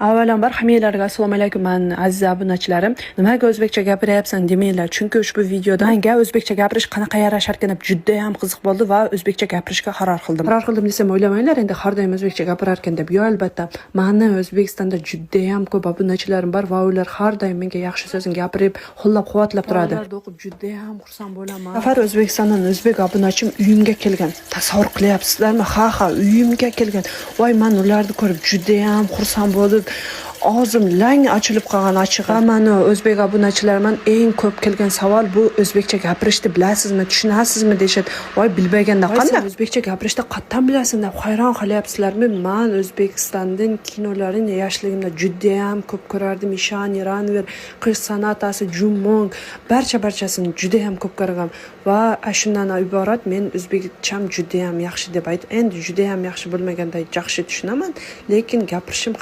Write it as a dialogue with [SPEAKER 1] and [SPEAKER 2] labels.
[SPEAKER 1] Avvalambor hammalarga assalomu alaykum, men aziz obunachilarim. Nimaga o'zbekcha gapiryapsan demanglar, chunki ushbu videoda menga o'zbekcha gapirish qanaqa yarasharkan deb juda ham qiziq bo'ldi va o'zbekcha gapirishga qaror qildim. Qaror qildim desam o'ylamanglar, endi har doim o'zbekcha gapirarkan deb. Yo, albatta, meni O'zbekistonda juda ham ko'p obunachilarim bor va ular har doim menga yaxshi so'zini gapirib, qo'llab-quvvatlab turadi. Ularni o'qib juda ham xursand bo'laman. Safar O'zbekistondan o'zbek obunachim uyimga kelgan. Tasavvur qilyapsizlarmi? Ha, uyimga kelgan. Voy, men ularni ko'rib juda ham xursand bo'ldim. Og'zim lang ochilib qolgan ochig'i. Meni o'zbek obunachilarimdan eng ko'p kelgan savol bu o'zbekcha gapirishni bilasizmi, tushunasizmi deyshadi. Voy, bilmaganda qanday o'zbekcha gapirishni qattan bilasan deb hayron qolyapsizlarmi? Men O'zbekistondan kinolarini yoshligimda juda ham ko'p ko'rardim. Ishani, Ranver, Qish san'atasi, Jumong, barchasini juda ham ko'p ko'rgan va shundan iborat men o'zbekcham juda ham yaxshi deb aytdim. Endi juda ham yaxshi bo'lmaganda yaxshi tushunaman, lekin gapirishim